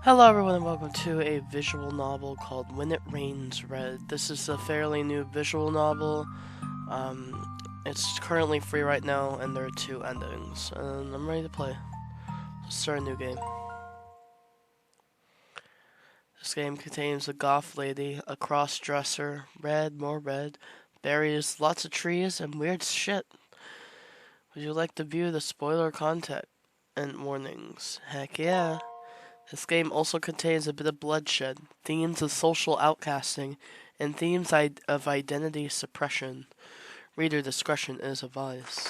Hello everyone and welcome to a visual novel called When It Rains Red. This is a fairly new visual novel. It's currently free right now and there are two endings. And I'm ready to play. Let's start a new game. This game contains a goth lady, a cross-dresser, red, more red, berries, lots of trees, and weird shit. Would you like to view the spoiler content and warnings? Heck yeah. This game also contains a bit of bloodshed, themes of social outcasting, and themes of identity suppression. Reader discretion is advised.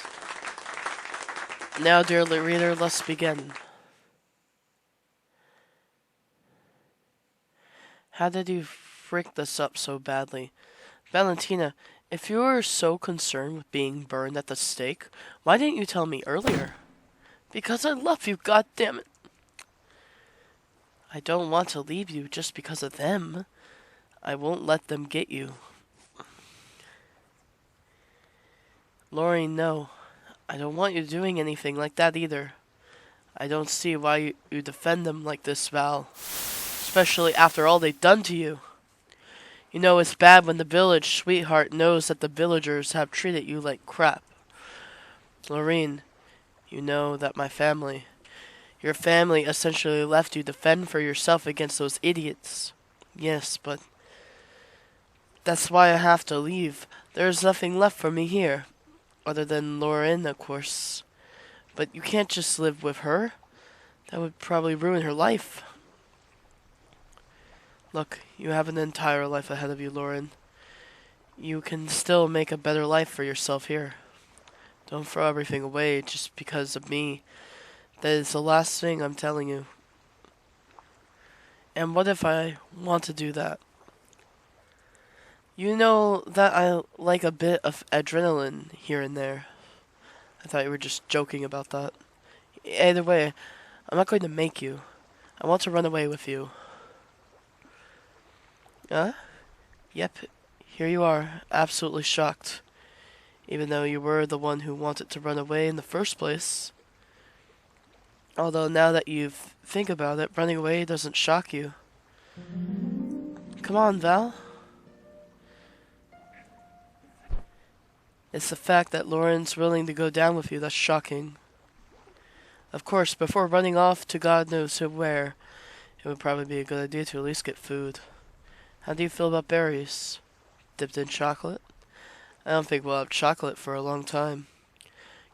Now, dear reader, let's begin. How did you freak this up so badly? Valentina, if you were so concerned with being burned at the stake, why didn't you tell me earlier? Because I love you, goddammit. I don't want to leave you just because of them. I won't let them get you. Lorraine, no. I don't want you doing anything like that either. I don't see why you defend them like this, Val. Especially after all they've done to you. You know it's bad when the village sweetheart knows that the villagers have treated you like crap. Lorraine, you know that your family essentially left you to fend for yourself against those idiots. Yes, but that's why I have to leave. There's nothing left for me here. Other than Lauren, of course. But you can't just live with her. That would probably ruin her life. Look, you have an entire life ahead of you, Lauren. You can still make a better life for yourself here. Don't throw everything away just because of me. That is the last thing I'm telling you. And what if I want to do that? You know that I like a bit of adrenaline here and there. I thought you were just joking about that. Either way, I'm not going to make you. I want to run away with you. Huh? Yep, here you are, absolutely shocked. Even though you were the one who wanted to run away in the first place. Although now that you think about it, running away doesn't shock you. Come on, Val. It's the fact that Lauren's willing to go down with you that's shocking. Of course, before running off to God knows where, it would probably be a good idea to at least get food. How do you feel about berries? Dipped in chocolate? I don't think we'll have chocolate for a long time.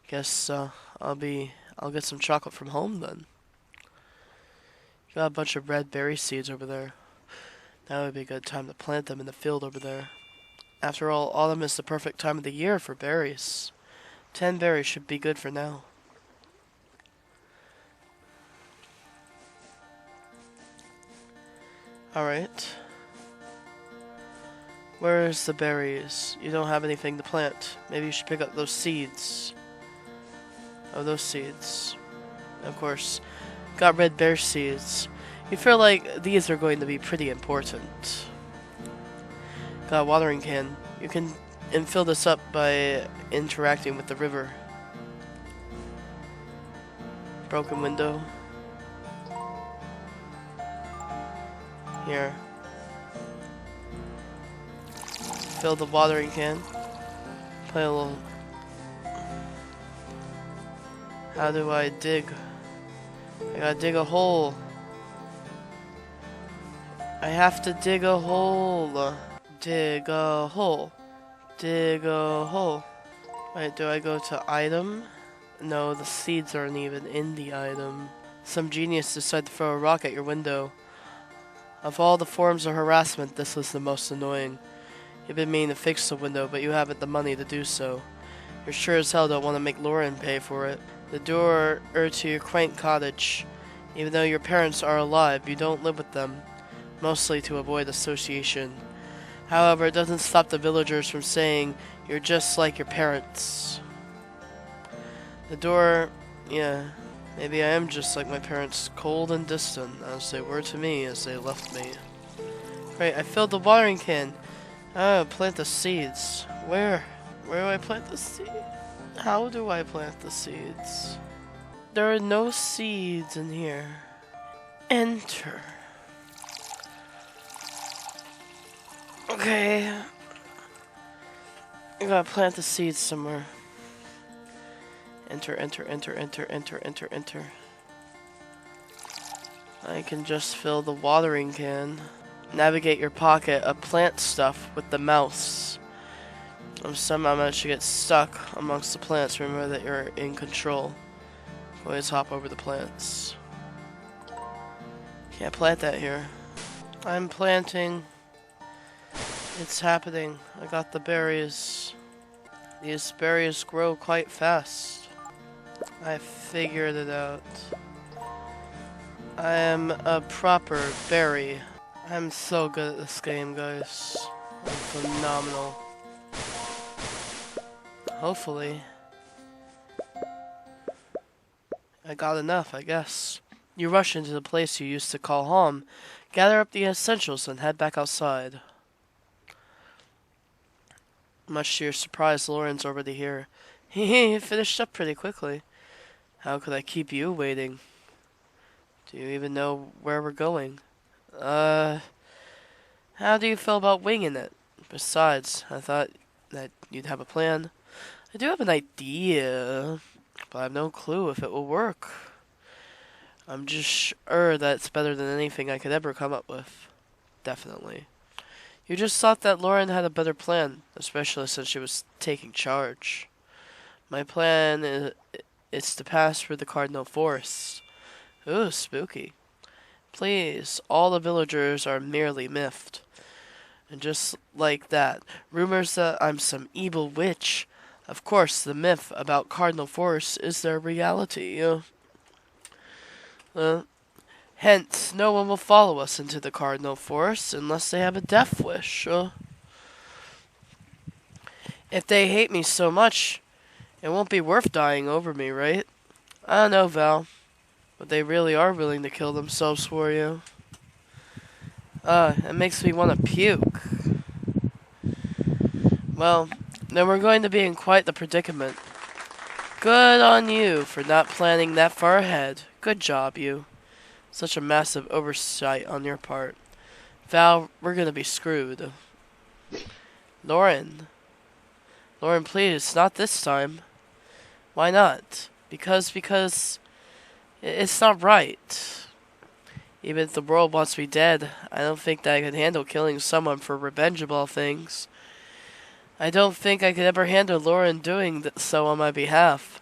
Guess I'll get some chocolate from home then. Got a bunch of red berry seeds over there. That would be a good time to plant them in the field over there. After all, autumn is the perfect time of the year for berries. 10 berries should be good for now. Alright. Where's the berries? You don't have anything to plant. Maybe you should pick up those seeds. Oh, those seeds. Of course. Got red berry seeds. You feel like these are going to be pretty important. Got a watering can. You can fill this up by interacting with the river. Broken window. Here. Fill the watering can. Play a little. How do I dig? I gotta dig a hole. I have to dig a hole. Dig a hole. Dig a hole. Wait, do I go to item? No, the seeds aren't even in the item. Some genius decided to throw a rock at your window. Of all the forms of harassment, this was the most annoying. You've been meaning to fix the window, but you haven't the money to do so. You sure as hell don't want to make Lauren pay for it. The door to your quaint cottage. Even though your parents are alive, you don't live with them, mostly to avoid association. However, it doesn't stop the villagers from saying you're just like your parents. The door, yeah, maybe I am just like my parents, cold and distant, as they were to me as they left me. Great, I filled the watering can. Oh, plant the seeds. Where? Where do I plant the seeds? How do I plant the seeds? There are no seeds in here. Enter. Okay. I gotta plant the seeds somewhere. Enter, enter, enter, enter, enter, enter, enter. I can just fill the watering can. Navigate your pocket of plant stuff with the mouse. If somehow manage to get stuck amongst the plants, remember that you're in control. Always hop over the plants. Can't plant that here. I'm planting. It's happening. I got the berries. These berries grow quite fast. I figured it out. I am a proper berry. I'm so good at this game, guys. I'm phenomenal. Hopefully. I got enough, I guess. You rush into the place you used to call home, gather up the essentials, and head back outside. Much to your surprise, Lauren's already here. He finished up pretty quickly. How could I keep you waiting? Do you even know where we're going? How do you feel about winging it? Besides, I thought that you'd have a plan. I do have an idea, but I have no clue if it will work. I'm just sure that it's better than anything I could ever come up with. Definitely. You just thought that Lauren had a better plan, especially since she was taking charge. My plan is to pass through the Cardinal Forest. Ooh, spooky. Please, all the villagers are merely miffed. And just like that, rumors that I'm some evil witch. Of course, the myth about Cardinal Forest is their reality. Hence, no one will follow us into the Cardinal Forest unless they have a death wish. If they hate me so much, it won't be worth dying over me, right? I don't know, Val. But they really are willing to kill themselves for you. It makes me want to puke. Well, then we're going to be in quite the predicament. Good on you for not planning that far ahead. Good job, you. Such a massive oversight on your part. Val, we're gonna be screwed. Lauren, please, not this time. Why not? Because it's not right. Even if the world wants me dead, I don't think that I could handle killing someone for revenge of all things. I don't think I could ever handle Lauren doing so on my behalf.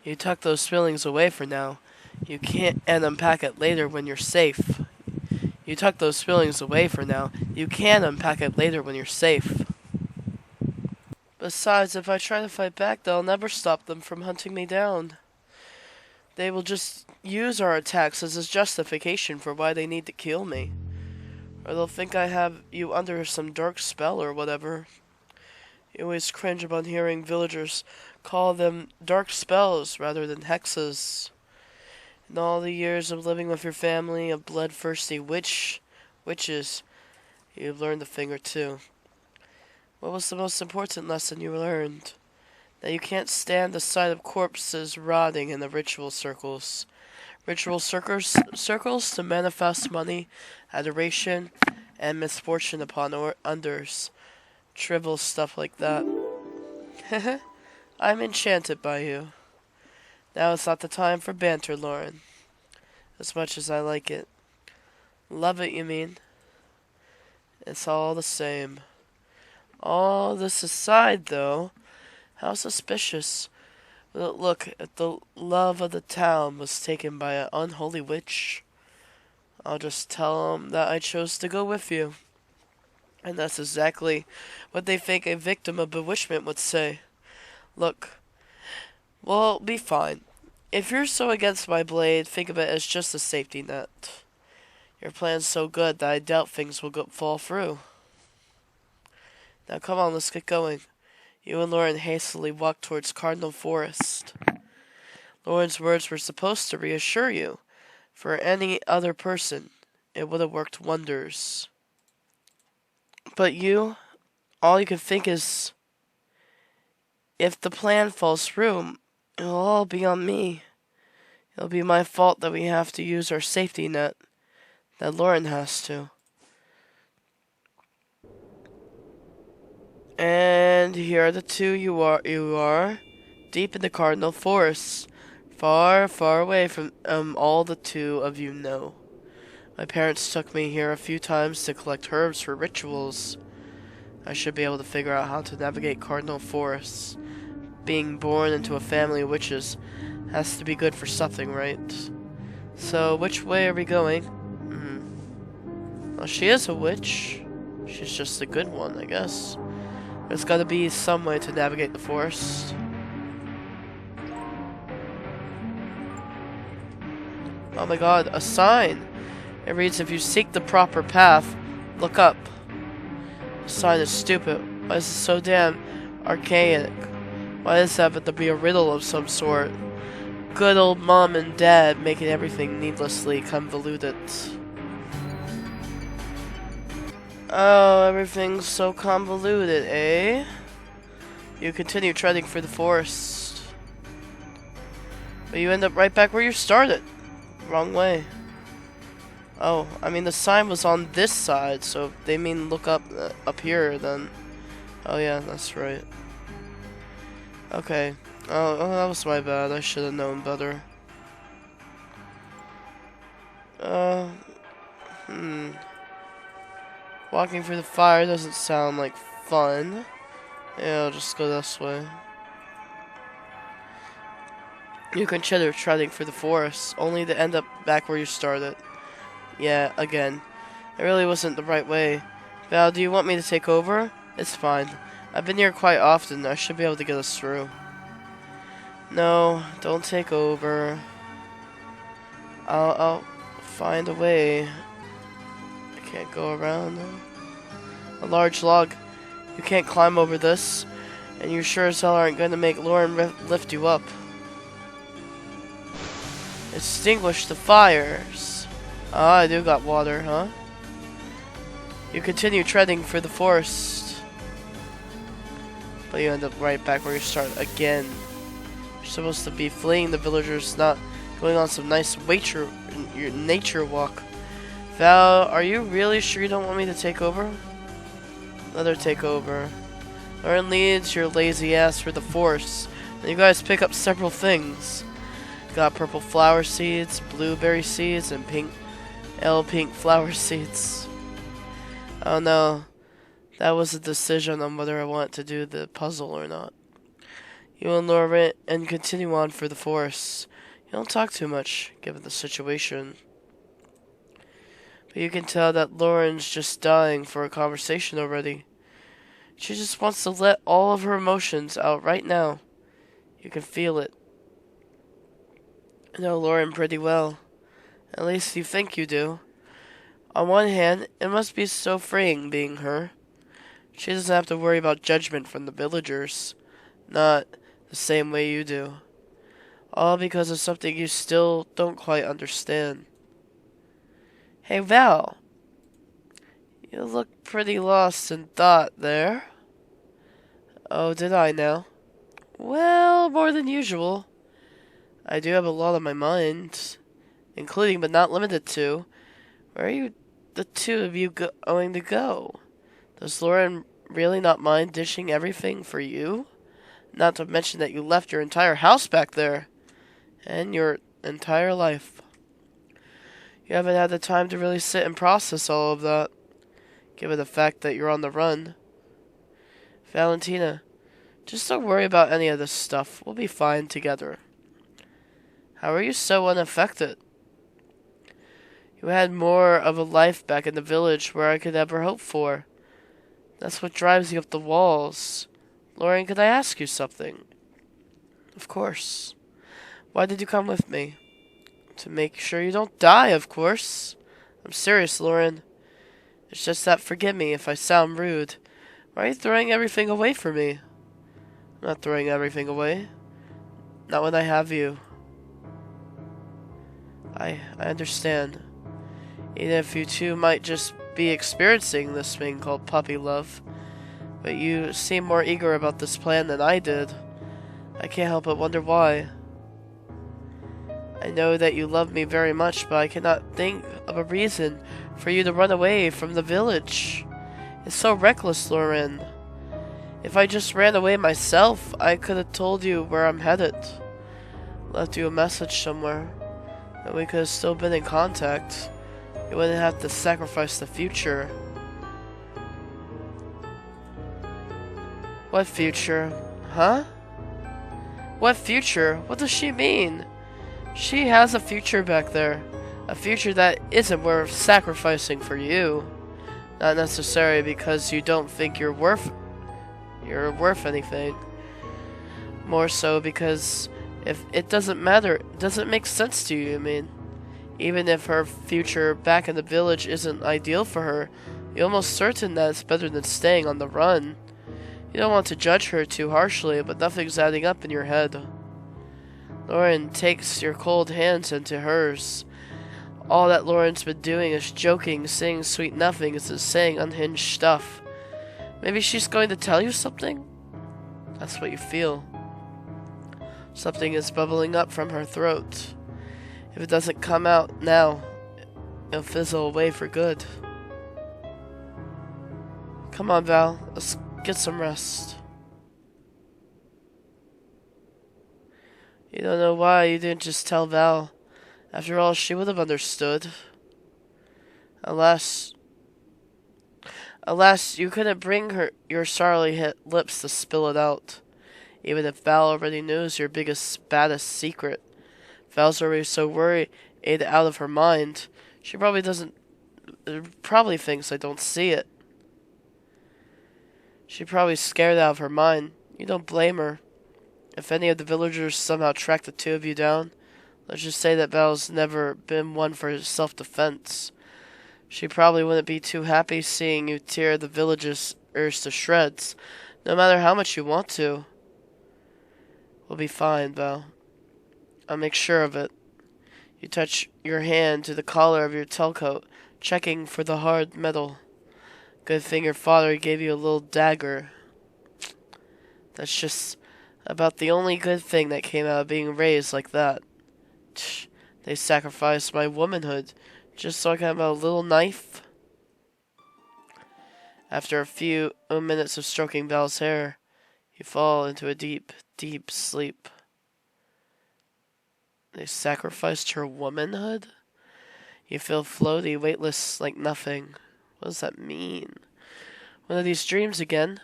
You tuck those feelings away for now. You can't and unpack it later when you're safe. You tuck those feelings away for now. You can unpack it later when you're safe. Besides, if I try to fight back, they'll never stop them from hunting me down. They will just use our attacks as a justification for why they need to kill me. Or they'll think I have you under some dark spell or whatever. You always cringe upon hearing villagers call them dark spells rather than hexes. In all the years of living with your family of bloodthirsty witches, you've learned a thing or two. What was the most important lesson you learned? That you can't stand the sight of corpses rotting in the ritual circles. Ritual circles to manifest money, adoration, and misfortune upon others. Trivial stuff like that. I'm enchanted by you. Now it's not the time for banter, Lauren. As much as I like it. Love it, you mean? It's all the same. All this aside, though, how suspicious. Will it look if the love of the town was taken by an unholy witch? I'll just tell them that I chose to go with you. And that's exactly what they think a victim of bewitchment would say. Look, we'll be fine. If you're so against my blade, think of it as just a safety net. Your plan's so good that I doubt things will fall through. Now come on, let's get going. You and Lauren hastily walked towards Cardinal Forest. Lauren's words were supposed to reassure you. For any other person, it would have worked wonders. But you, all you can think is, if the plan falls through, it'll all be on me. It'll be my fault that we have to use our safety net. That Lauren has to. And here are the two you are deep in the Cardinal Forest. Far, far away from all the two of you know. My parents took me here a few times to collect herbs for rituals. I should be able to figure out how to navigate Cardinal Forests. Being born into a family of witches has to be good for something, right? So, which way are we going? Well, she is a witch. She's just a good one, I guess. There's gotta be some way to navigate the forest. Oh my god, a sign! It reads, if you seek the proper path, look up. The sign is stupid. Why is it so damn archaic? Why does that have to be a riddle of some sort? Good old mom and dad making everything needlessly convoluted. Oh, everything's so convoluted, eh? You continue treading through the forest. But you end up right back where you started. Wrong way. Oh, I mean the sign was on this side, so if they mean look up here, then... Oh yeah, that's right. Okay. Oh, that was my bad. I should have known better. Walking through the fire doesn't sound like fun. Yeah, I'll just go this way. You consider treading through the forest, only to end up back where you started. Yeah, again. It really wasn't the right way. Val, do you want me to take over? It's fine. I've been here quite often. I should be able to get us through. No, don't take over. I'll find a way. I can't go around. A large log. You can't climb over this, and you sure as hell aren't going to make Lauren lift you up. Extinguish the fires. Ah, I do got water, huh? You continue treading through the forest, but you end up right back where you start again. You're supposed to be fleeing the villagers, not going on some nice nature walk. Val, are you really sure you don't want me to take over? Let her take over. Lauren leads your lazy ass through the forest, and you guys pick up several things. Got purple flower seeds, blueberry seeds, and pink flower seeds. Oh no, that was a decision on whether I want to do the puzzle or not. You and Lauren and continue on through the forest. You don't talk too much, given the situation. But you can tell that Lauren's just dying for a conversation already. She just wants to let all of her emotions out right now. You can feel it. I know Lauren pretty well. At least you think you do. On one hand, it must be so freeing being her. She doesn't have to worry about judgment from the villagers. Not the same way you do. All because of something you still don't quite understand. Hey Val, you look pretty lost in thought there. Oh, did I now? Well, more than usual. I do have a lot on my mind, including but not limited to, where are you, the two of you going to go? Does Lauren really not mind dishing everything for you? Not to mention that you left your entire house back there, and your entire life. You haven't had the time to really sit and process all of that, given the fact that you're on the run. Valentina, just don't worry about any of this stuff. We'll be fine together. How are you so unaffected? You had more of a life back in the village where I could ever hope for. That's what drives you up the walls. Lauren, could I ask you something? Of course. Why did you come with me? To make sure you don't die, of course. I'm serious, Lauren. It's just that forgive me if I sound rude. Why are you throwing everything away for me? I'm not throwing everything away. Not when I have you. I understand. Even if you two might just be experiencing this thing called puppy love. But you seem more eager about this plan than I did. I can't help but wonder why. I know that you love me very much, but I cannot think of a reason for you to run away from the village. It's so reckless, Lauren. If I just ran away myself, I could have told you where I'm headed. Left you a message somewhere. And we could have still been in contact. You wouldn't have to sacrifice the future. What future? Huh? What future? What does she mean? She has a future back there. A future that isn't worth sacrificing for you. Not necessarily because you don't think you're worth anything. More so because if it doesn't matter, it doesn't make sense to you, I mean. Even if her future back in the village isn't ideal for her, you're almost certain that it's better than staying on the run. You don't want to judge her too harshly, but nothing's adding up in your head. Lauren takes your cold hands into hers. All that Lauren's been doing is joking, saying sweet nothings, and saying unhinged stuff. Maybe she's going to tell you something? That's what you feel. Something is bubbling up from her throat. If it doesn't come out now, it'll fizzle away for good. Come on, Val. Let's get some rest. You don't know why you didn't just tell Val. After all, she would have understood. Alas, you couldn't bring your sorely lips to spill it out. Even if Val already knows your biggest, baddest secret. Val's already so worried out of her mind. She probably thinks I don't see it. She's probably scared out of her mind. You don't blame her. If any of the villagers somehow track the two of you down, let's just say that Val's never been one for self-defense. She probably wouldn't be too happy seeing you tear the village's ears to shreds, no matter how much you want to. We'll be fine, Val. I'll make sure of it. You touch your hand to the collar of your tailcoat, checking for the hard metal. Good thing your father gave you a little dagger. That's just about the only good thing that came out of being raised like that. They sacrificed my womanhood just so I can have a little knife. After a few minutes of stroking Val's hair, you fall into a deep, deep sleep. They sacrificed her womanhood? You feel floaty, weightless, like nothing. What does that mean? One of these dreams again?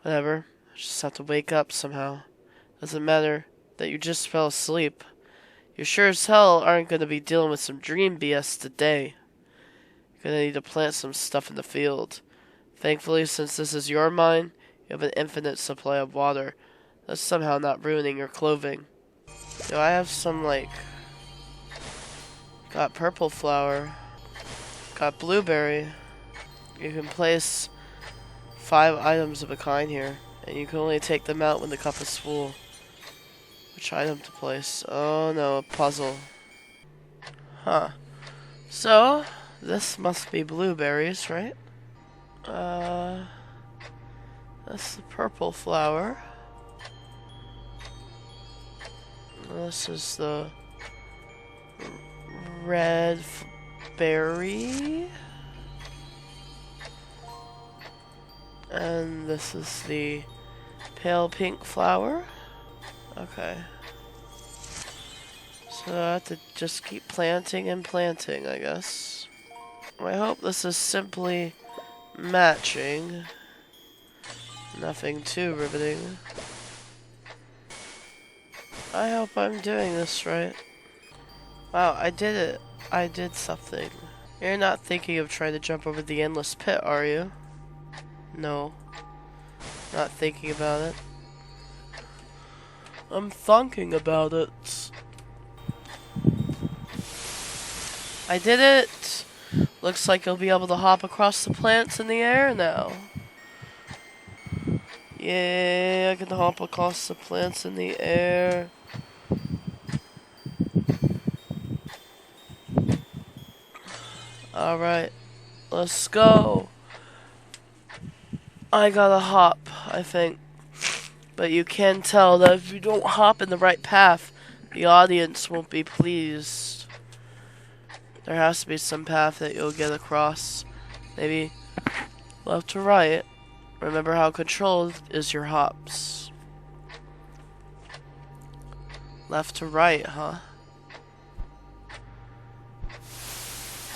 Whatever. I just have to wake up somehow. Doesn't matter that you just fell asleep. You sure as hell aren't going to be dealing with some dream BS today. You're going to need to plant some stuff in the field. Thankfully, since this is your mine, you have an infinite supply of water. That's somehow not ruining your clothing. Do I have some, got purple flower. Got blueberry. You can place 5 items of a kind here, and you can only take them out when the cup is full. Which item to place? Oh no, a puzzle. Huh. So, this must be blueberries, right? That's the purple flower. This is the red berry. And this is the pale pink flower. Okay. So I have to just keep planting and planting, I guess. I hope this is simply matching. Nothing too riveting. I hope I'm doing this right. Wow, I did it. I did something. You're not thinking of trying to jump over the endless pit, are you? No. Not thinking about it. I'm thinking about it. I did it! Looks like you'll be able to hop across the plants in the air now. Yeah, I can hop across the plants in the air. Alright, let's go. I gotta hop, I think. But you can tell that if you don't hop in the right path, the audience won't be pleased. There has to be some path that you'll get across. Maybe left to right. Remember how controlled is your hops. Left to right, huh?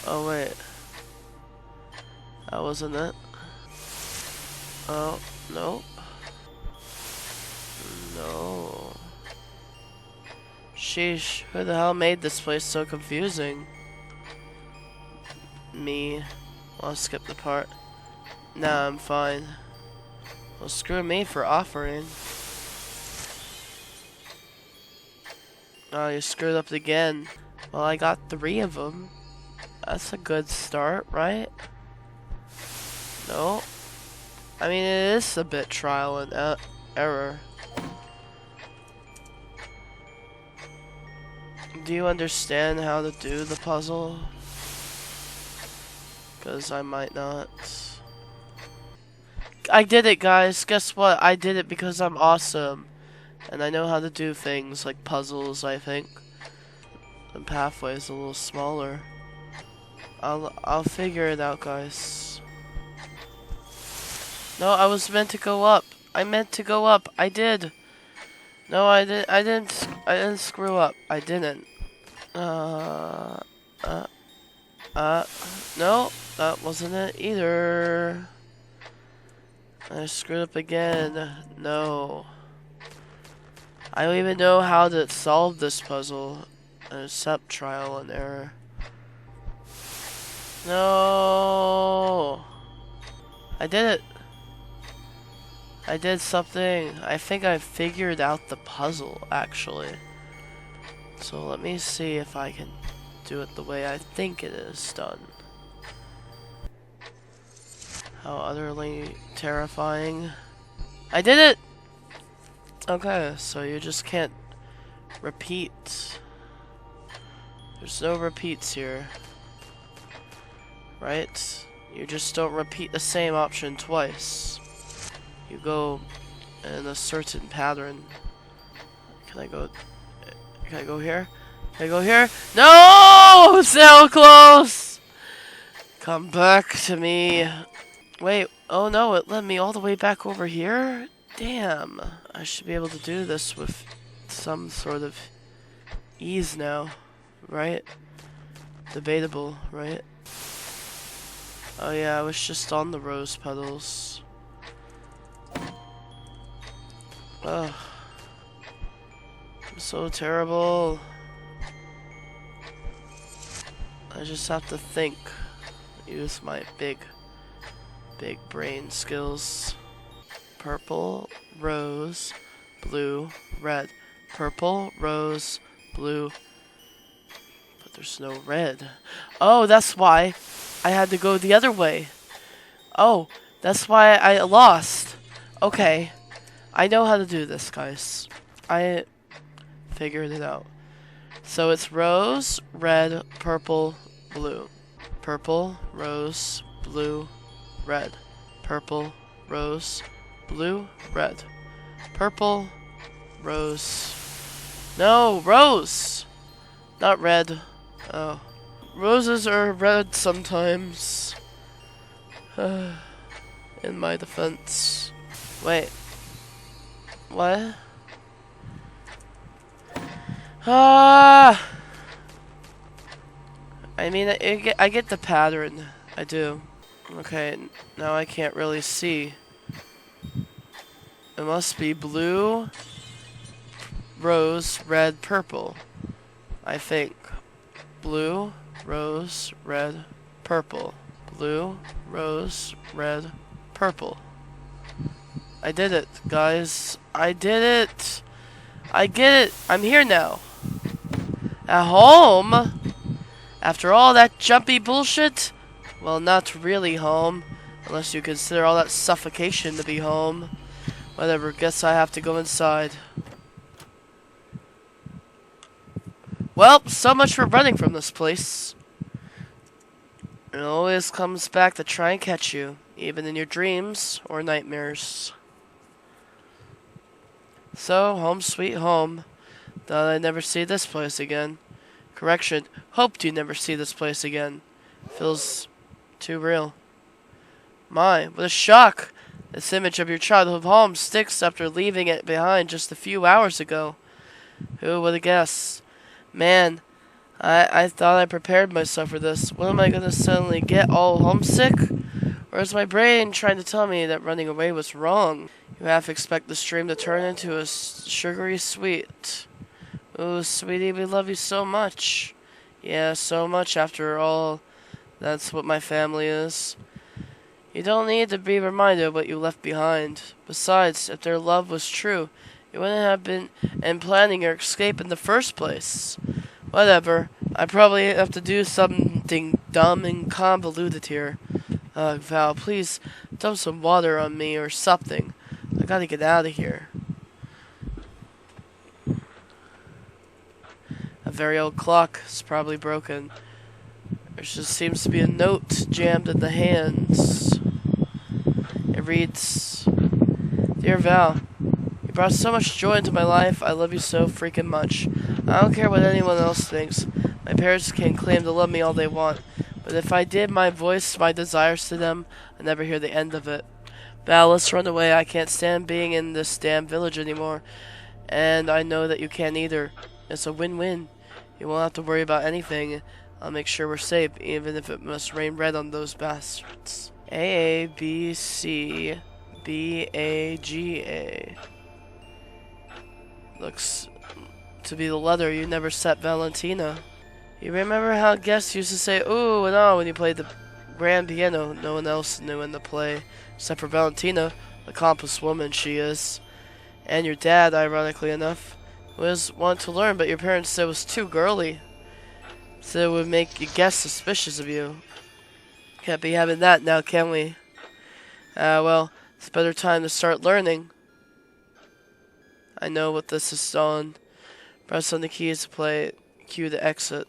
Oh wait. That wasn't it. Oh, no. No. Sheesh, who the hell made this place so confusing? Me. I'll skip the part. Nah, I'm fine. Well, screw me for offering. Oh, you screwed up again. Well, I got 3 of them. That's a good start, right? No. I mean, it is a bit trial and error. Do you understand how to do the puzzle? Because I might not. I did it, guys. Guess what? I did it because I'm awesome. And I know how to do things like puzzles, I think. The pathway is a little smaller. I'll figure it out, guys. No, I was meant to go up. I meant to go up. I did. No, I didn't screw up. I didn't. No, that wasn't it either. I screwed up again. No. I don't even know how to solve this puzzle. Except trial and error. No. I did it. I did something. I think I figured out the puzzle, actually. So let me see if I can do it the way I think it is done. How utterly terrifying. I did it! Okay, so you just can't repeat. There's no repeats here. Right? You just don't repeat the same option twice. You go in a certain pattern. Can I go here? Can I go here? No! So close! Come back to me. Wait, oh no, it led me all the way back over here? Damn. I should be able to do this with some sort of ease now, right? Debatable, right? Oh yeah, I was just on the rose petals. Ugh. I'm so terrible. I just have to think. Use my big brain skills. Purple, rose, blue, red. Purple, rose, blue. But there's no red. Oh, that's why I had to go the other way. Oh, that's why I lost. Okay. I know how to do this, guys. I figured it out. So it's rose, red, purple, blue. Purple, rose, blue, red. Purple, rose, blue, red. Purple, rose. No, rose! Not red. Oh. Roses are red sometimes. In my defense. Wait. What? I mean, I get the pattern. I do. Okay, now I can't really see. It must be blue, rose, red, purple. I think. Blue, rose, red, purple. Blue, rose, red, purple. I did it, guys. I did it. I get it. I'm here now. At home? After all that jumpy bullshit? Well, not really home. Unless you consider all that suffocation to be home. Whatever, guess I have to go inside. Well, so much for running from this place. It always comes back to try and catch you. Even in your dreams or nightmares. So, home sweet home. Thought I'd never see this place again. Correction, hoped you'd never see this place again. Feels too real. My, what a shock! This image of your childhood home sticks after leaving it behind just a few hours ago. Who would have guessed? Man, I thought I prepared myself for this. What am I gonna suddenly get all homesick? Or is my brain trying to tell me that running away was wrong? You half expect the stream to turn into a sugary sweet. Ooh, sweetie, we love you so much. Yeah, so much after all. That's what my family is. You don't need to be reminded of what you left behind. Besides, if their love was true, you wouldn't have been planning your escape in the first place. Whatever. I probably have to do something dumb and convoluted here. Val, please dump some water on me or something. I gotta get out of here. A very old clock is probably broken. There just seems to be a note jammed in the hands. It reads, Dear Val, you brought so much joy into my life. I love you so freaking much. I don't care what anyone else thinks. My parents can claim to love me all they want. But if I did voice my desires to them, I'd never hear the end of it. Val, let's run away. I can't stand being in this damn village anymore. And I know that you can't either. It's a win-win. You won't have to worry about anything. I'll make sure we're safe, even if it must rain red on those bastards. A, B, C, B, A, G, A. Looks to be the letter you never set Valentina. You remember how guests used to say ooh and ah when you played the grand piano? No one else knew in the play, except for Valentina, the accomplished woman she is. And your dad, ironically enough, was wanting to learn, but your parents said it was too girly. So it would make your guests suspicious of you. Can't be having that now, can we? Well, it's a better time to start learning. I know what this is on. Press on the keys to play it. Cue to exit.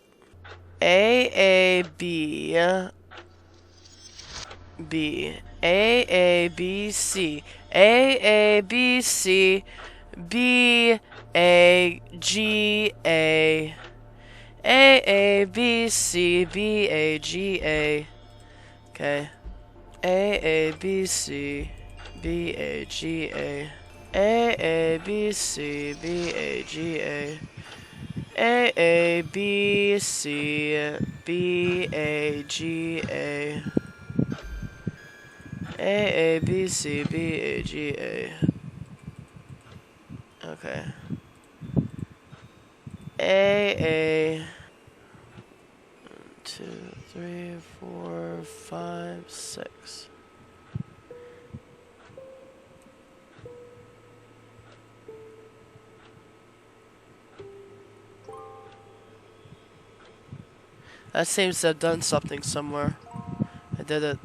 A, B, B. A, B, C. A, B, C. B, A, G, A. A, B, C, B, A, G, A. Okay. A, B, C, B, A, G, A. A, B, C, B, A, G, A. A, B, C, B, A, G, A. A, B, C, B, A, G, A. Okay. A. 1, 2, 3, 4, 5, 6. That seems to have done something somewhere. I did it.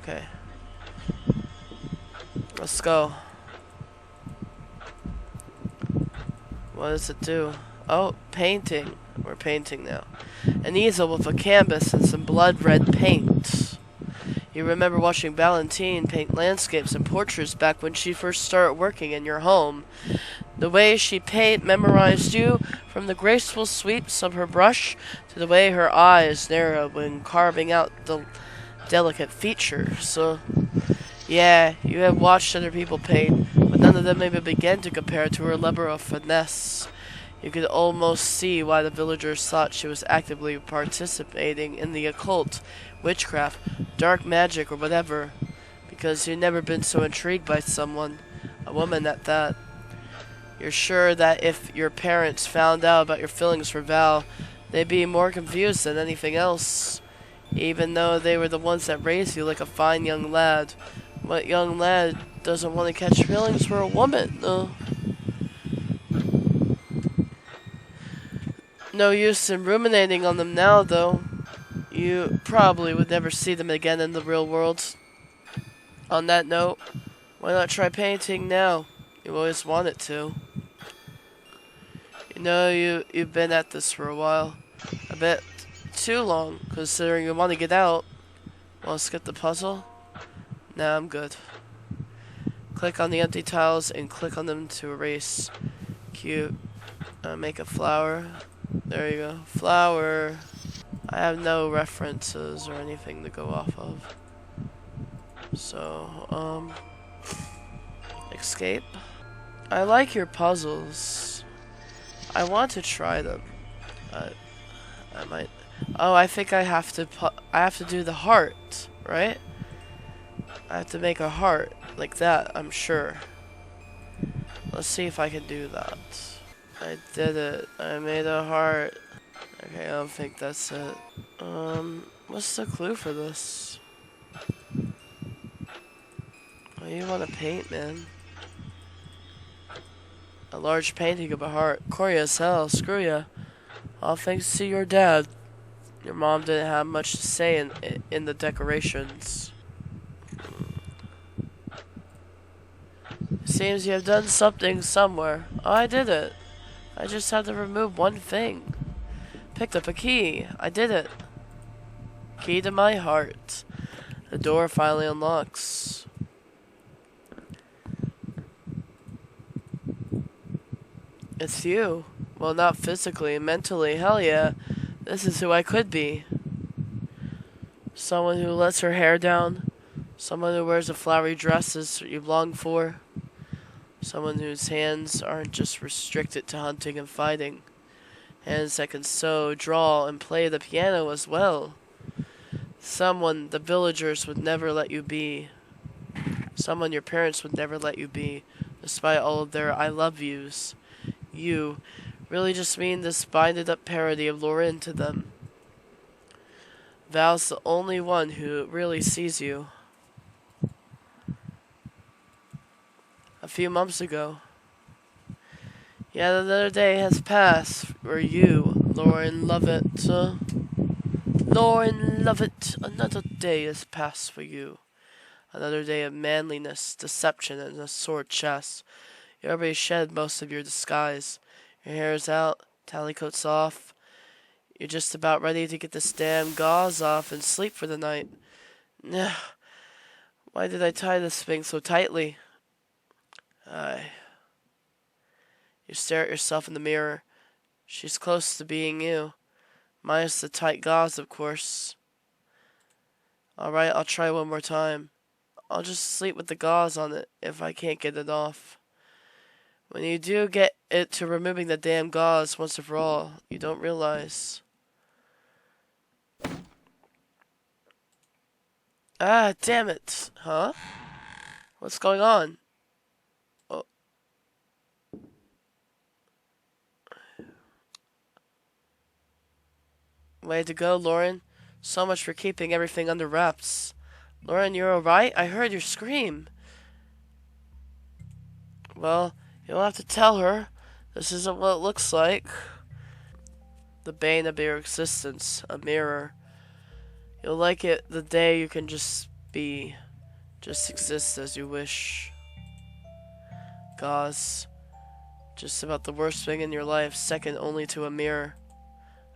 Okay. Let's go. What does it do? Oh, painting. We're painting now. An easel with a canvas and some blood red paint. You remember watching Valentine paint landscapes and portraits back when she first started working in your home. The way she memorized you, from the graceful sweeps of her brush to the way her eyes narrowed when carving out the delicate features. So, yeah, you have watched other people paint, but none of them even began to compare to her level of finesse. You could almost see why the villagers thought she was actively participating in the occult, witchcraft, dark magic, or whatever, because you'd never been so intrigued by someone, a woman at that. You're sure that if your parents found out about your feelings for Val, they'd be more confused than anything else, even though they were the ones that raised you like a fine young lad. What young lad doesn't want to catch feelings for a woman? No use in ruminating on them now, though. You probably would never see them again in the real world. On that note, why not try painting now? You always wanted to. You know, you've been at this for a while. A bit too long, considering you want to get out. Want to skip the puzzle? Nah, I'm good. Click on the empty tiles and click on them to erase. Cute. Make a flower. There you go. Flower. I have no references or anything to go off of. So, escape. I like your puzzles. I want to try them. I might. Oh, I think I have to do the heart, right? I have to make a heart like that, I'm sure. Let's see if I can do that. I did it. I made a heart. Okay, I don't think that's it. What's the clue for this? What do you want to paint, man? A large painting of a heart. Corny as hell. Screw ya. All thanks to your dad. Your mom didn't have much to say in the decorations. Seems you have done something somewhere. Oh, I did it. I just had to remove one thing. Picked up a key. I did it. Key to my heart. The door finally unlocks. It's you. Well, not physically, mentally. Hell yeah. This is who I could be. Someone who lets her hair down. Someone who wears the flowery dresses you long for. Someone whose hands aren't just restricted to hunting and fighting. Hands that can sew, draw, and play the piano as well. Someone the villagers would never let you be. Someone your parents would never let you be, despite all of their I love yous. You really just mean this binded up parody of Lauren to them. Val's the only one who really sees you. A few months ago. Yet another day has passed for you, Lauren Lovett. Lauren Lovett, another day has passed for you. Another day of manliness, deception, and a sore chest. You already shed most of your disguise. Your hair is out, tally coat's off. You're just about ready to get this damn gauze off and sleep for the night. Why did I tie this thing so tightly? You stare at yourself in the mirror. She's close to being you. Minus the tight gauze, of course. Alright, I'll try one more time. I'll just sleep with the gauze on it if I can't get it off. When you do get it to removing the damn gauze once and for all, you don't realize. Ah, damn it. Huh? What's going on? Oh. Way to go, Lauren. So much for keeping everything under wraps. Lauren, you're alright? I heard your scream. Well, you'll have to tell her. This isn't what it looks like. The bane of your existence. A mirror. You'll like it the day you can just be. Just exist as you wish. Gauze. Just about the worst thing in your life, second only to a mirror.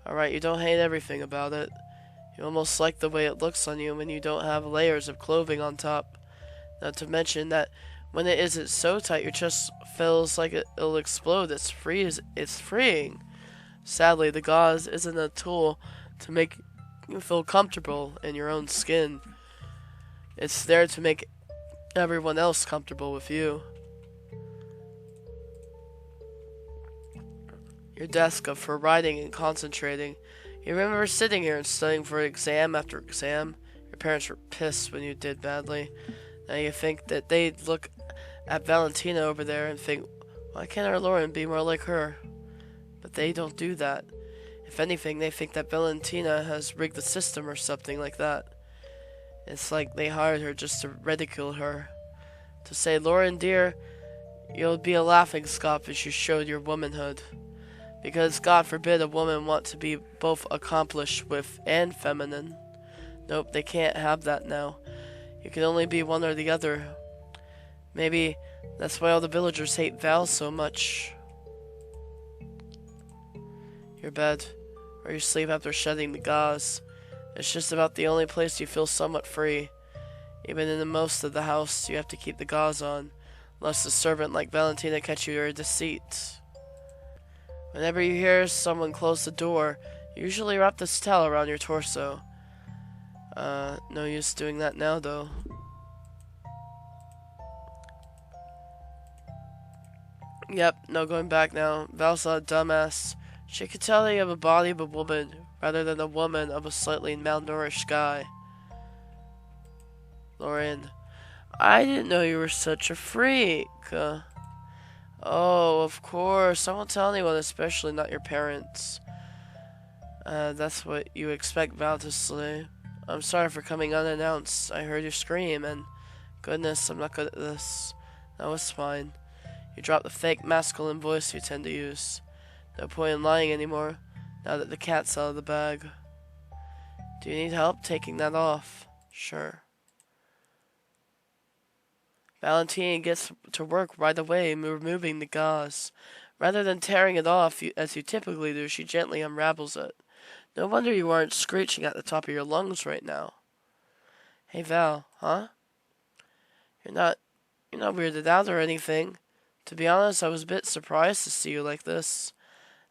Alright, you don't hate everything about it. You almost like the way it looks on you when you don't have layers of clothing on top. Not to mention that when it isn't so tight, your chest feels like it'll explode. It's freeing. Sadly, the gauze isn't a tool to make you feel comfortable in your own skin. It's there to make everyone else comfortable with you. Your desk for writing and concentrating. You remember sitting here and studying for exam after exam. Your parents were pissed when you did badly. Now you think that they'd look at Valentina over there and think, why can't our Lauren be more like her? But they don't do that. If anything, they think that Valentina has rigged the system or something like that. It's like they hired her just to ridicule her. To say, Lauren dear, you'll be a laughingstock if you showed your womanhood. Because God forbid a woman want to be both accomplished with and feminine. Nope, they can't have that now. You can only be one or the other. Maybe that's why all the villagers hate Val so much. Your bed, where you sleep after shedding the gauze. It's just about the only place you feel somewhat free. Even in the most of the house, you have to keep the gauze on. lest a servant like Valentina catch you your deceit. Whenever you hear someone close the door, usually wrap this towel around your torso. No use doing that now, though. Yep, no going back now. Val's not a dumbass. She could tell that you have a body of a woman, rather than a woman of a slightly malnourished guy. Lauren, I didn't know you were such a freak. Oh, of course. I won't tell anyone, especially not your parents. That's what you expect Val to say. I'm sorry for coming unannounced. I heard you scream, and goodness, I'm not good at this. That was fine. You dropped the fake masculine voice you tend to use. No point in lying anymore, now that the cat's out of the bag. Do you need help taking that off? Sure. Valentina gets to work right away, removing the gauze. Rather than tearing it off, as you typically do, she gently unravels it. No wonder you aren't screeching at the top of your lungs right now. Hey Val, huh? You're not weirded out or anything. To be honest, I was a bit surprised to see you like this,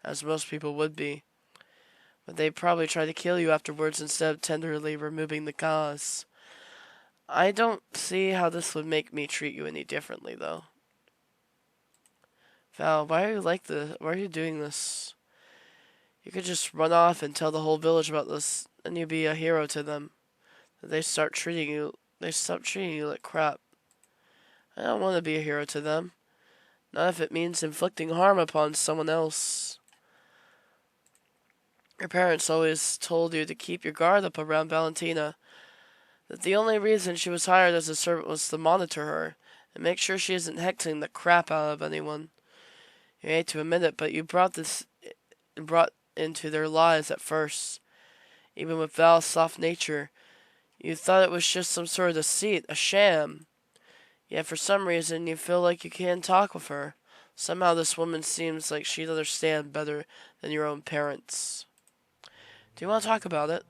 as most people would be. But they'd probably try to kill you afterwards instead of tenderly removing the gauze. I don't see how this would make me treat you any differently, though. Val, why are you like this? Why are you doing this? You could just run off and tell the whole village about this, and you'd be a hero to them. They stop treating you like crap. I don't want to be a hero to them. Not if it means inflicting harm upon someone else. Your parents always told you to keep your guard up around Valentina. That the only reason she was hired as a servant was to monitor her, and make sure she isn't hexing the crap out of anyone. You hate to admit it, but you brought into their lives at first. Even with Val's soft nature, you thought it was just some sort of deceit, a sham. Yet for some reason you feel like you can't talk with her. Somehow this woman seems like she'd understand better than your own parents. Do you want to talk about it?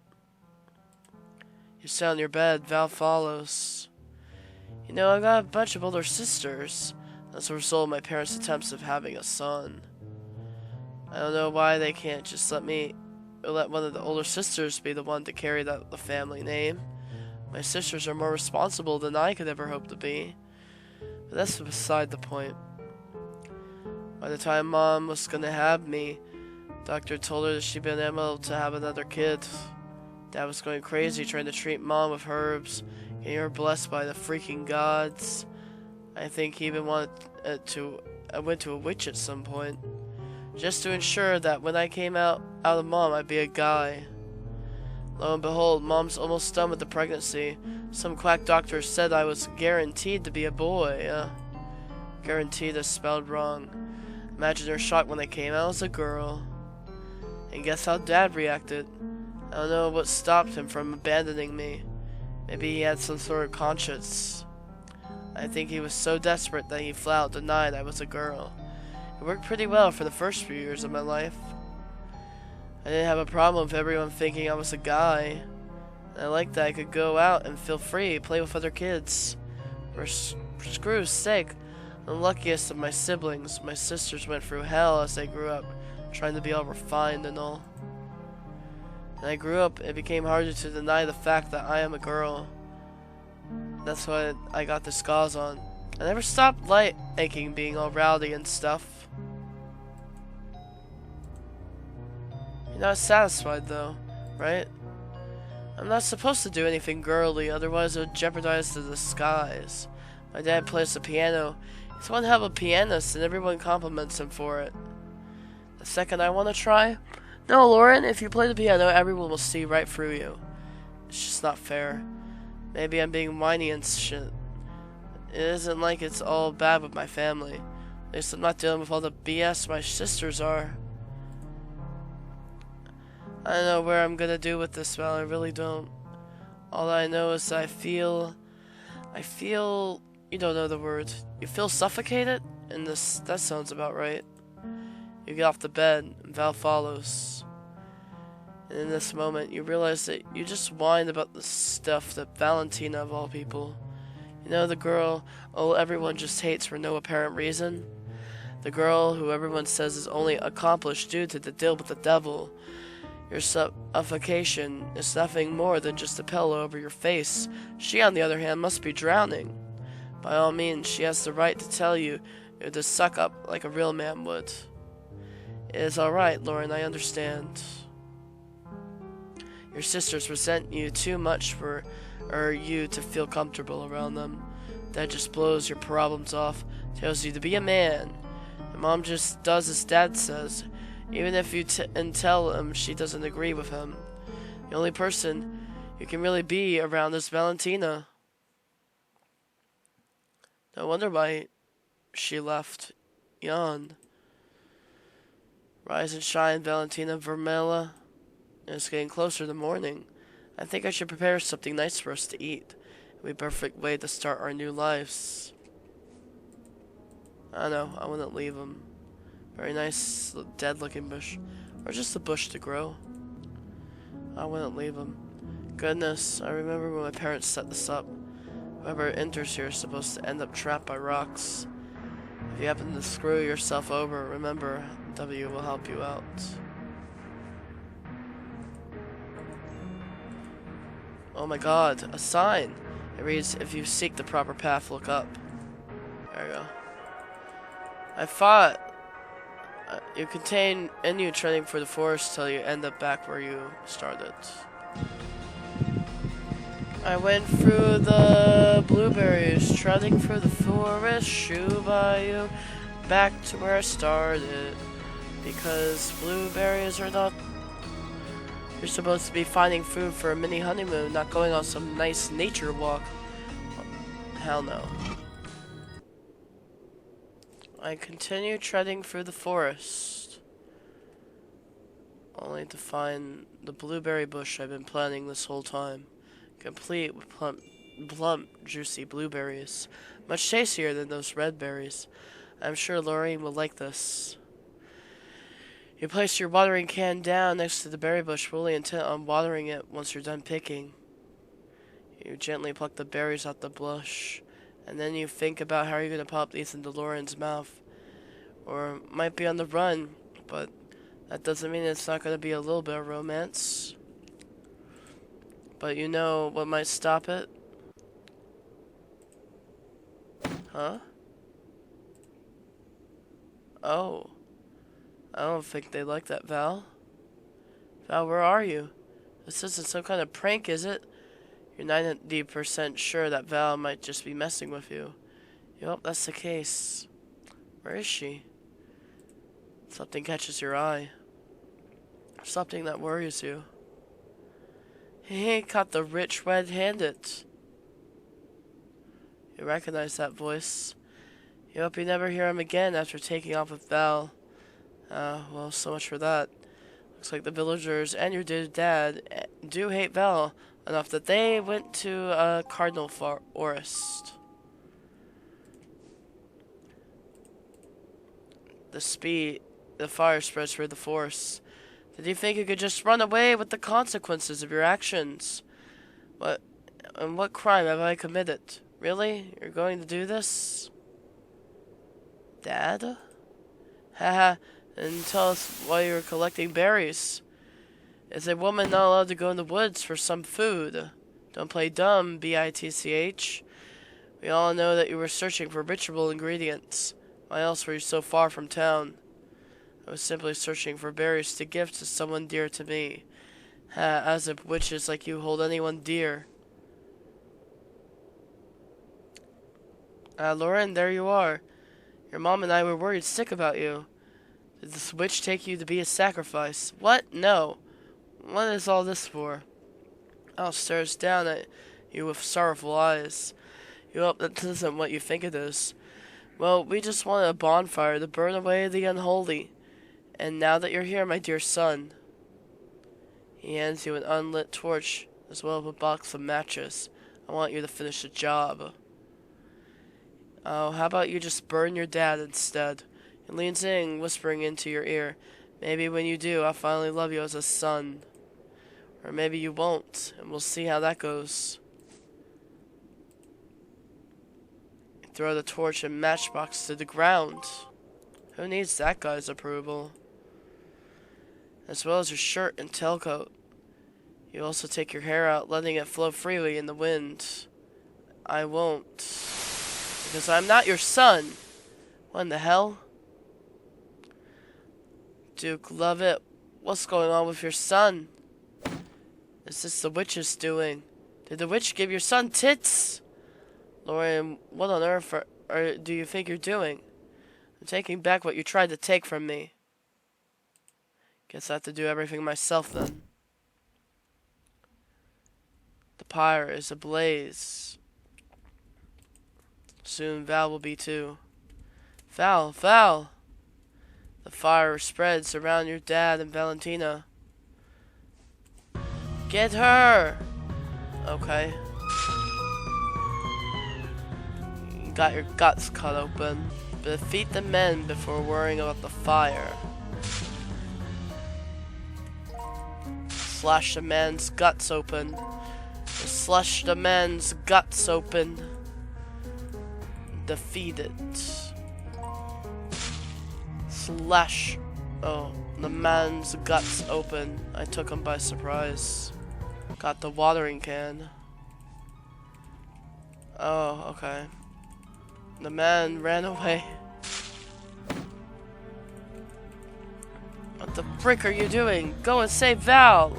You sit on your bed, Val follows. You know, I've got a bunch of older sisters. That's a result of my parents' attempts of having a son. I don't know why they can't just let one of the older sisters be the one to carry the family name. My sisters are more responsible than I could ever hope to be. But that's beside the point. By the time Mom was gonna have me, Doctor told her that she'd been able to have another kid. Dad was going crazy trying to treat Mom with herbs, getting her blessed by the freaking gods. I think he even wanted I went to a witch at some point, just to ensure that when I came out of Mom, I'd be a guy. Lo and behold, Mom's almost done with the pregnancy. Some quack doctor said I was guaranteed to be a boy. Guaranteed is spelled wrong. Imagine her shock when I came out as a girl. And guess how Dad reacted? I don't know what stopped him from abandoning me. Maybe he had some sort of conscience. I think he was so desperate that he flat out denied I was a girl. It worked pretty well for the first few years of my life. I didn't have a problem with everyone thinking I was a guy. And I liked that I could go out and feel free, play with other kids. For screw's sake, the luckiest of my siblings, my sisters went through hell as they grew up, trying to be all refined and all. And I grew up, it became harder to deny the fact that I am a girl. That's why I got the scars on. I never stopped liking being all rowdy and stuff. You're not satisfied though, right? I'm not supposed to do anything girly, otherwise it would jeopardize the disguise. My dad plays the piano. He's one hell of a pianist and everyone compliments him for it. The second I want to try, no, Lauren, if you play the piano, everyone will see right through you. It's just not fair. Maybe I'm being whiny and shit. It isn't like it's all bad with my family. At least I'm not dealing with all the BS my sisters are. I don't know where I'm gonna do with this, Val. I really don't. All I know is that I feel, you don't know the word. You feel suffocated? And that sounds about right. You get off the bed, and Val follows. And in this moment, you realize that you just whined about the stuff that Valentina, of all people, You know the girl, oh, everyone just hates for no apparent reason? The girl who everyone says is only accomplished due to the deal with the devil. Your suffocation is nothing more than just a pillow over your face. She, on the other hand, must be drowning. By all means, she has the right to tell you to suck up like a real man would. It is alright, Lauren, I understand. Your sisters resent you too much for you to feel comfortable around them. That just blows your problems off, tells you to be a man. And Mom just does as Dad says, even if you tell him she doesn't agree with him. The only person you can really be around is Valentina. No wonder why she left. Yawn. Rise and shine, Valentina Vermella. It's getting closer to morning. I think I should prepare something nice for us to eat. It would be a perfect way to start our new lives. I know, I wouldn't leave him. Very nice, dead-looking bush. Or just a bush to grow. I wouldn't leave him. Goodness, I remember when my parents set this up. Whoever enters here is supposed to end up trapped by rocks. If you happen to screw yourself over, remember, W will help you out. Oh my god, a sign! It reads, if you seek the proper path, look up. There you go. I thought you continue treading through the forest till you end up back where you started. I went through the blueberries, treading through the forest, shoe by you, back to where I started. Because blueberries are not... You're supposed to be finding food for a mini honeymoon, not going on some nice nature walk. Hell no. I continue treading through the forest, only to find the blueberry bush I've been planting this whole time, complete with plump, juicy blueberries, much tastier than those red berries. I'm sure Lorraine will like this. You place your watering can down next to the berry bush, fully intent on watering it once you're done picking. You gently pluck the berries out the bush, and then you think about how you're going to pop these into Lauren's mouth. Or might be on the run, but that doesn't mean it's not going to be a little bit of romance. But you know what might stop it? Huh? Oh. I don't think they like that, Val. Val, where are you? This isn't some kind of prank, is it? You're 90% sure that Val might just be messing with you. Yup, that's the case. Where is she? Something catches your eye. Something that worries you. He caught the rich red-handed. You recognize that voice. You hope you never hear him again after taking off with Val. Well, so much for that. Looks like the villagers and your dad do hate Val enough that they went to a cardinal forest. The fire spreads through the forest. Did you think you could just run away with the consequences of your actions? What crime have I committed? Really? You're going to do this? Dad? Haha, and tell us why you're collecting berries. Is a woman not allowed to go in the woods for some food? Don't play dumb, BITCH. We all know that you were searching for ritual ingredients. Why else were you so far from town? I was simply searching for berries to give to someone dear to me. As if witches like you hold anyone dear. Lauren, there you are. Your mom and I were worried sick about you. Did this witch take you to be a sacrifice? What? No. What is all this for? Al stares down at you with sorrowful eyes. You hope that this isn't what you think it is. Well, we just wanted a bonfire to burn away the unholy. And now that you're here, my dear son. He hands you an unlit torch, as well as a box of matches. I want you to finish the job. Oh, how about you just burn your dad instead? He leans in, whispering into your ear. Maybe when you do, I'll finally love you as a son. Or maybe you won't, and we'll see how that goes. throw the torch and matchbox to the ground. Who needs that guy's approval? As well as your shirt and tailcoat. You also take your hair out, letting it flow freely in the wind. I won't. Because I'm not your son. What in the hell? Duke Lovett, what's going on with your son? Is this the witch's doing? Did the witch give your son tits? Lauren, what on earth do you think you're doing? I'm taking back what you tried to take from me. Guess I have to do everything myself then. The pyre is ablaze. Soon Val will be too. Val! Val! The fire spreads around your dad and Valentina. Get her! Okay. You got your guts cut open. Defeat the men before worrying about the fire. Slash the man's guts open. Slash the man's guts open. Defeat it. Slash. Oh, the man's guts open. I took him by surprise. Got the watering can. Oh, okay. The man ran away. What the frick are you doing? Go and save Val!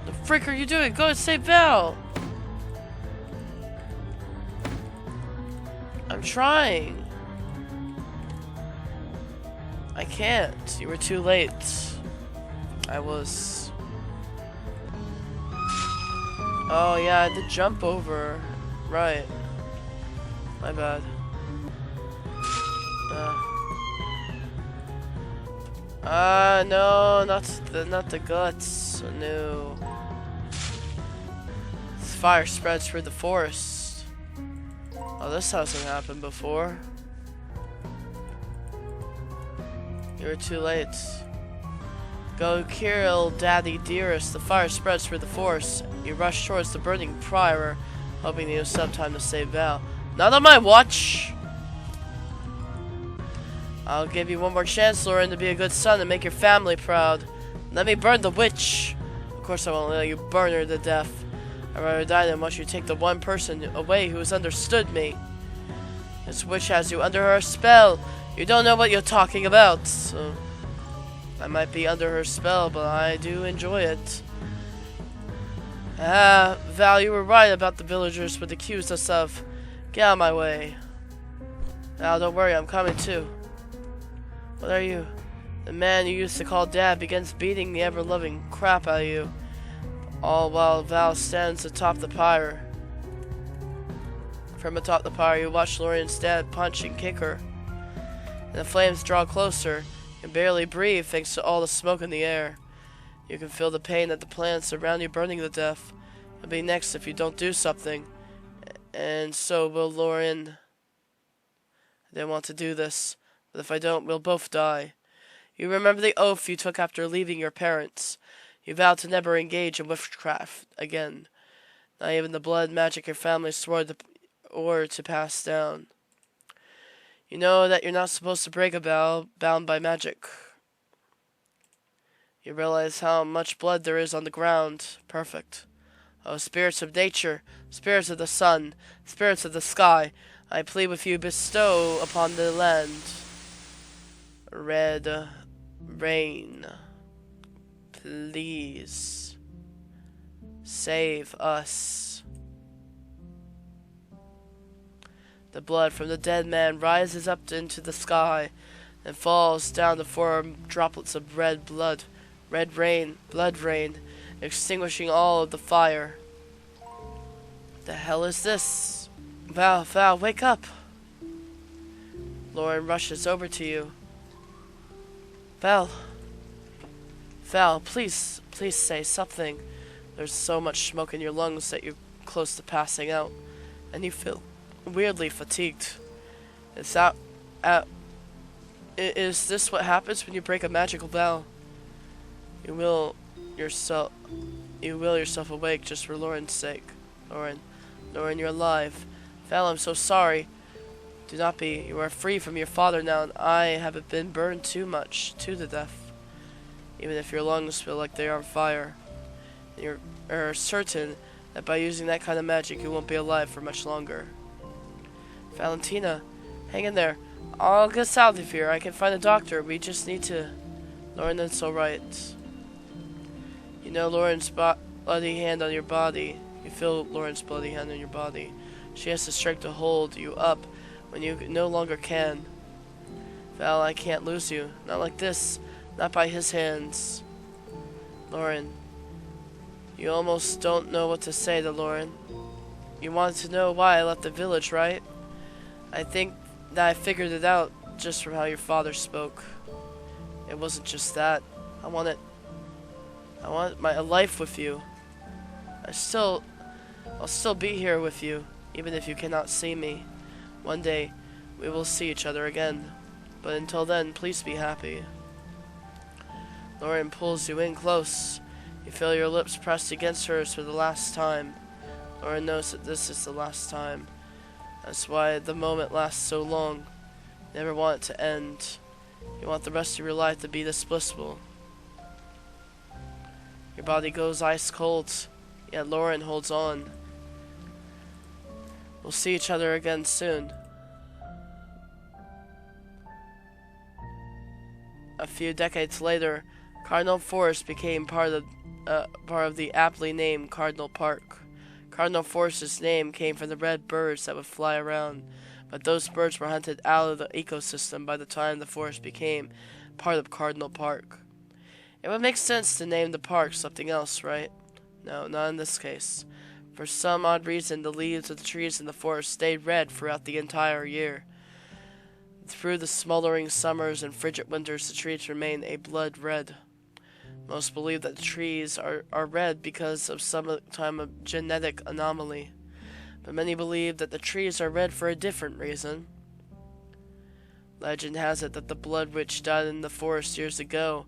The frick are you doing? Go and save Val! I'm trying. I can't. You were too late. I was... Oh yeah, I had to jump over. Right. My bad. No, not the guts. No. This fire spreads through the forest. Oh, this hasn't happened before. You were too late. Go kill Daddy Dearest. The fire spreads through the forest. You rush towards the burning pyre, hoping you'll have time to save Val. Not on my watch! I'll give you one more chance, Lauren, to be a good son and make your family proud. Let me burn the witch! Of course I won't let you burn her to death. I'd rather die than watch you take the one person away who has understood me. This witch has you under her spell. You don't know what you're talking about. So I might be under her spell, but I do enjoy it. Val, you were right about the villagers would accuse us of. Get out of my way. Val, don't worry, I'm coming too. What are you? The man you used to call Dad begins beating the ever-loving crap out of you. All while Val stands atop the pyre. From atop the pyre, you watch Lorian's dad punch and kick her. And the flames draw closer. You can barely breathe thanks to all the smoke in the air. You can feel the pain that the plants around you burning to death. You'll be next if you don't do something. And so will Lorian. I didn't want to do this, but if I don't, we'll both die. You remember the oath you took after leaving your parents. You vowed to never engage in witchcraft again. Not even the blood magic your family swore to pass down. You know that you're not supposed to break a vow bound by magic. You realize how much blood there is on the ground. Perfect. Oh, spirits of nature, spirits of the sun, spirits of the sky, I plead with you, bestow upon the land red rain. Please save us. The blood from the dead man rises up into the sky and falls down to form droplets of red blood. Red rain, blood rain, extinguishing all of the fire. The hell is this? Val, wake up! Lauren rushes over to you. Val, please say something. There's so much smoke in your lungs that you're close to passing out, and you feel weirdly fatigued. Is this what happens when you break a magical vow? You will yourself awake just for Lauren's sake. Lauren, you're alive. Val, I'm so sorry. Do not be. You are free from your father now, and I have been burned too much, to the death. Even if your lungs feel like they are on fire. You are certain that by using that kind of magic, you won't be alive for much longer. Valentina, hang in there. I'll get south of here. I can find a doctor. We just need to... Lauren, that's alright. You know Lauren's bloody hand on your body. You feel Lauren's bloody hand on your body. She has the strength to hold you up when you no longer can. Val, I can't lose you. Not like this. Not by his hands. Lauren, you almost don't know what to say to Lauren. You wanted to know why I left the village, right? I think that I figured it out just from how your father spoke. It wasn't just that. I want my life with you. I'll still be here with you, even if you cannot see me. One day, we will see each other again. But until then, please be happy. Lauren pulls you in close. You feel your lips pressed against hers for the last time. Lauren knows that this is the last time. That's why the moment lasts so long. You never want it to end. You want the rest of your life to be this blissful. Your body goes ice cold, yet Lauren holds on. We'll see each other again soon. A few decades later, Cardinal Forest became part of the aptly named Cardinal Park. Cardinal Forest's name came from the red birds that would fly around, but those birds were hunted out of the ecosystem by the time the forest became part of Cardinal Park. It would make sense to name the park something else, right? No, not in this case. For some odd reason, the leaves of the trees in the forest stayed red throughout the entire year. Through the smoldering summers and frigid winters, the trees remain a blood red. Most believe that the trees are red because of some time of genetic anomaly, but many believe that the trees are red for a different reason. Legend has it that the Blood Witch died in the forest years ago.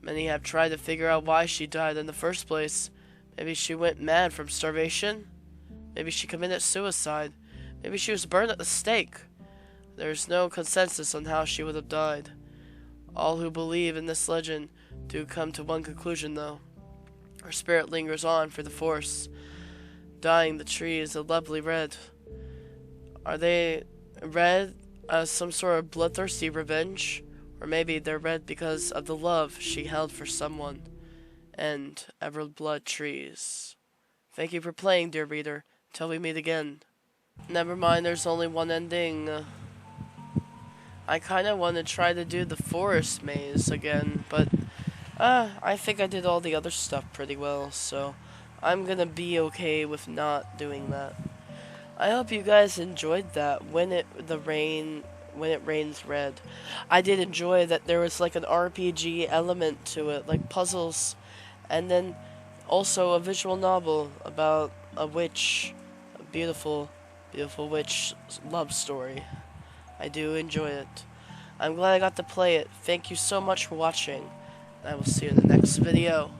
Many have tried to figure out why she died in the first place. Maybe she went mad from starvation. Maybe she committed suicide. Maybe she was burned at the stake. There is no consensus on how she would have died. All who believe in this legend do come to one conclusion, though. Her spirit lingers on for the forest, dyeing the trees a lovely red. Are they red as some sort of bloodthirsty revenge? Or maybe they're red because of the love she held for someone. And Everblood trees. Thank you for playing, dear reader. Till we meet again. Never mind, there's only one ending. I kinda want to try to do the forest maze again, but I think I did all the other stuff pretty well, so I'm gonna be okay with not doing that. I hope you guys enjoyed that when it rains red. I did enjoy that there was like an RPG element to it, like puzzles, and then also a visual novel about a witch, a beautiful, beautiful witch love story. I do enjoy it. I'm glad I got to play it. Thank you so much for watching. I will see you in the next video.